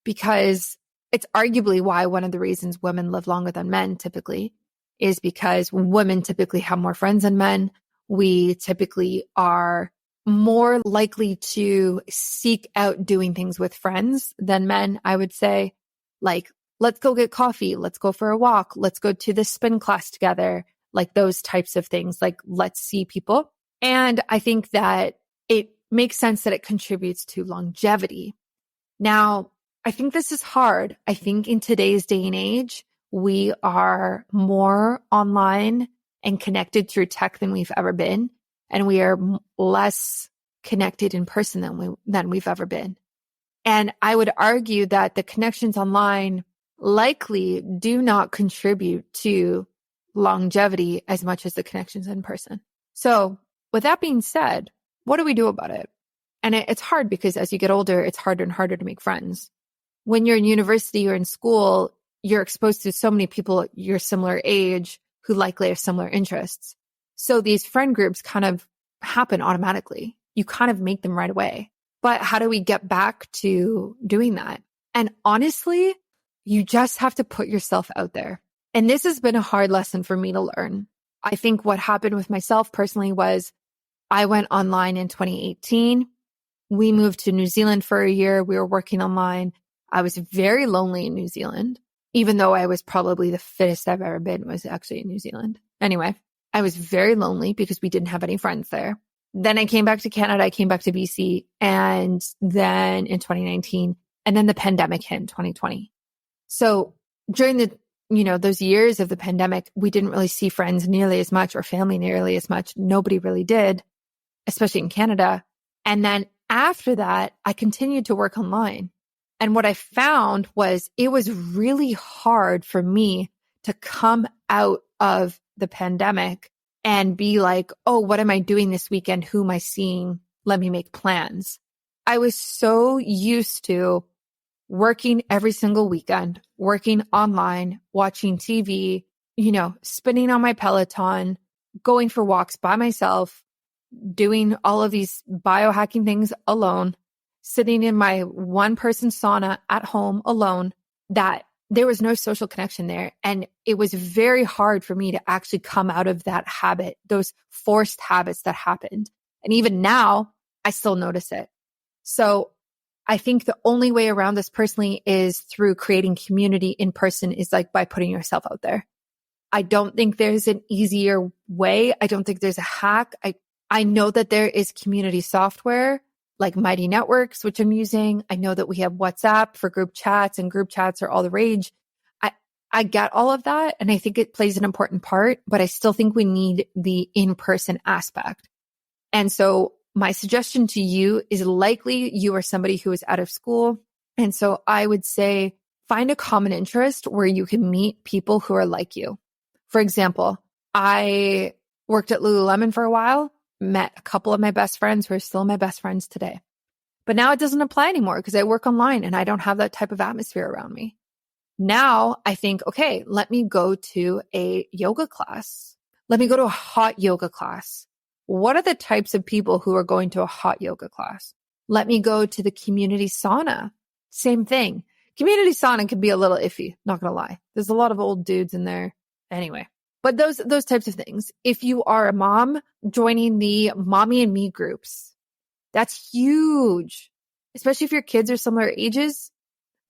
[SPEAKER 1] because it's arguably why one of the reasons women live longer than men typically is because women typically have more friends than men. We typically are more likely to seek out doing things with friends than men, I would say. Like, let's go get coffee. Let's go for a walk. Let's go to the spin class together. Like those types of things. Like, let's see people. And I think that it makes sense that it contributes to longevity. Now, I think this is hard. I think in today's day and age, we are more online and connected through tech than we've ever been. And we are less connected in person than we've ever been. And I would argue that the connections online likely do not contribute to longevity as much as the connections in person. So with that being said, what do we do about it? And it's hard because as you get older, it's harder and harder to make friends. When you're in university or in school, you're exposed to so many people your similar age who likely have similar interests. So these friend groups kind of happen automatically. You kind of make them right away. But how do we get back to doing that? And honestly, you just have to put yourself out there. And this has been a hard lesson for me to learn. I think what happened with myself personally was I went online in 2018. We moved to New Zealand for a year. We were working online. I was very lonely in New Zealand, even though I was probably the fittest I've ever been was actually in New Zealand. Anyway, I was very lonely because we didn't have any friends there. Then I came back to Canada. I came back to BC. And then in 2019, and then the pandemic hit in 2020. So during those years of the pandemic, we didn't really see friends nearly as much or family nearly as much. Nobody really did, especially in Canada. And then after that, I continued to work online. And what I found was it was really hard for me to come out of the pandemic and be like, oh, what am I doing this weekend? Who am I seeing? Let me make plans. I was so used to working every single weekend, working online, watching TV, spinning on my Peloton, going for walks by myself, doing all of these biohacking things alone, sitting in my one-person sauna at home alone, that there was no social connection there. And it was very hard for me to actually come out of that habit, those forced habits that happened. And even now, I still notice it. So I think the only way around this personally is through creating community in person, is like by putting yourself out there. I don't think there's an easier way. I don't think there's a hack. I know that there is community software like Mighty Networks, which I'm using. I know that we have WhatsApp for group chats, and group chats are all the rage. I get all of that, and I think it plays an important part, but I still think we need the in-person aspect. And so my suggestion to you is, likely you are somebody who is out of school. And so I would say find a common interest where you can meet people who are like you. For example, I worked at Lululemon for a while, met a couple of my best friends who are still my best friends today. But now it doesn't apply anymore because I work online and I don't have that type of atmosphere around me. Now I think, okay, let me go to a yoga class. Let me go to a hot yoga class. What are the types of people who are going to a hot yoga class? Let me go to the community sauna. Same thing. Community sauna can be a little iffy, not going to lie. There's a lot of old dudes in there. Anyway, but those types of things. If you are a mom, joining the mommy and me groups, that's huge. Especially if your kids are similar ages,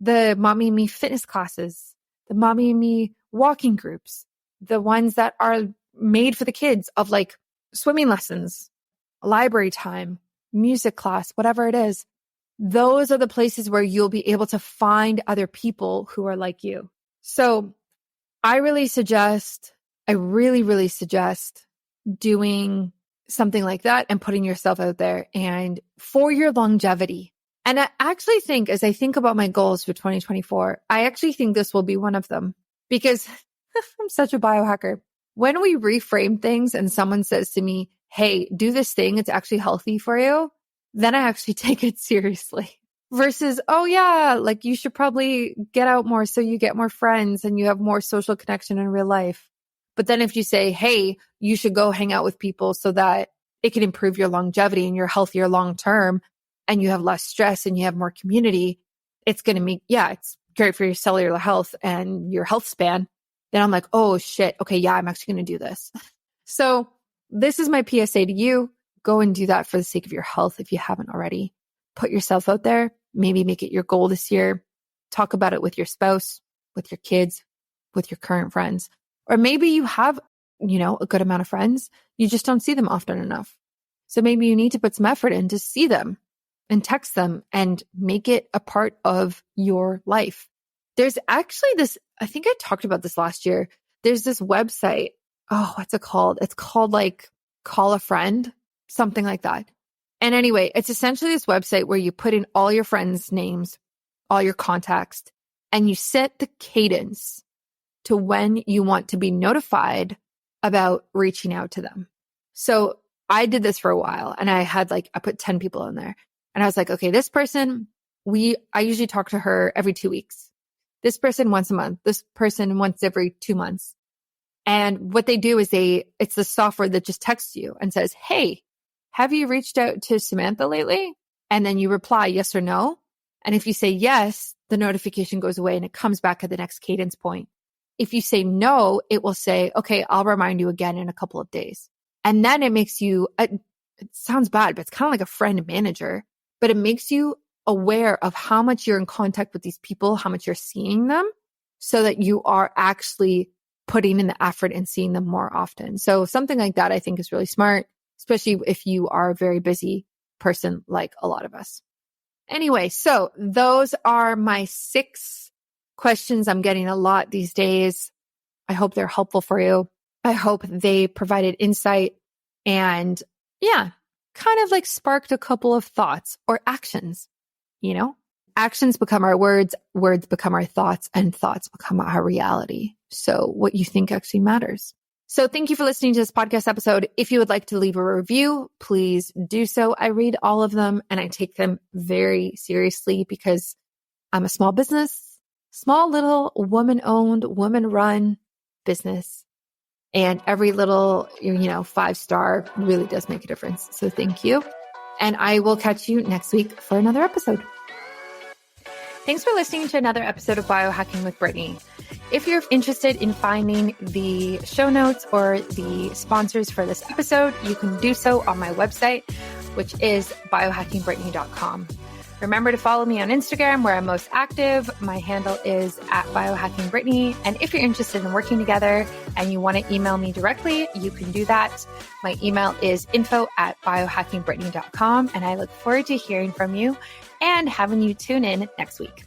[SPEAKER 1] the mommy and me fitness classes, the mommy and me walking groups, the ones that are made for the kids of like swimming lessons, library time, music class, whatever it is. Those are the places where you'll be able to find other people who are like you. So I really suggest doing something like that and putting yourself out there, and for your longevity. And I actually think, as I think about my goals for 2024, I actually think this will be one of them, because I'm such a biohacker. When we reframe things and someone says to me, hey, do this thing, it's actually healthy for you, then I actually take it seriously. Versus, oh yeah, like you should probably get out more so you get more friends and you have more social connection in real life. But then if you say, hey, you should go hang out with people so that it can improve your longevity and you're healthier long term and you have less stress and you have more community, it's going to make, it's great for your cellular health and your health span. Then I'm like, oh shit, okay, yeah, I'm actually going to do this. So this is my PSA to you. Go and do that for the sake of your health if you haven't already. Put yourself out there. Maybe make it your goal this year. Talk about it with your spouse, with your kids, with your current friends. Or maybe you have, a good amount of friends. You just don't see them often enough. So maybe you need to put some effort in to see them and text them and make it a part of your life. There's actually this, I think I talked about this last year. There's this website. Oh, what's it called? It's called like Call a Friend, something like that. And anyway, it's essentially this website where you put in all your friends' names, all your contacts, and you set the cadence to when you want to be notified about reaching out to them. So I did this for a while, and I put 10 people in there, and I was like, okay, this person, I usually talk to her every 2 weeks. This person once a month, this person once every 2 months. And what they do is it's the software that just texts you and says, hey, have you reached out to Samantha lately? And then you reply yes or no. And if you say yes, the notification goes away and it comes back at the next cadence point. If you say no, it will say, okay, I'll remind you again in a couple of days. And then it makes you, it sounds bad, but it's kind of like a friend manager, but it makes you aware of how much you're in contact with these people, how much you're seeing them, so that you are actually putting in the effort and seeing them more often. So something like that I think is really smart, especially if you are a very busy person like a lot of us. Anyway, so those are my 6 questions I'm getting a lot these days. I hope they're helpful for you. I hope they provided insight and kind of like sparked a couple of thoughts or actions. Actions become our words, words become our thoughts, and thoughts become our reality. So what you think actually matters. So thank you for listening to this podcast episode. If you would like to leave a review, please do so. I read all of them and I take them very seriously because I'm a small business, small little woman-owned, woman-run business. And every little, 5-star really does make a difference. So thank you. And I will catch you next week for another episode. Thanks for listening to another episode of Biohacking with Brittany. If you're interested in finding the show notes or the sponsors for this episode, you can do so on my website, which is biohackingbrittany.com. Remember to follow me on Instagram where I'm most active. My handle is @biohackingbrittany. And if you're interested in working together and you want to email me directly, you can do that. My email is info@biohackingbrittany.com. And I look forward to hearing from you and having you tune in next week.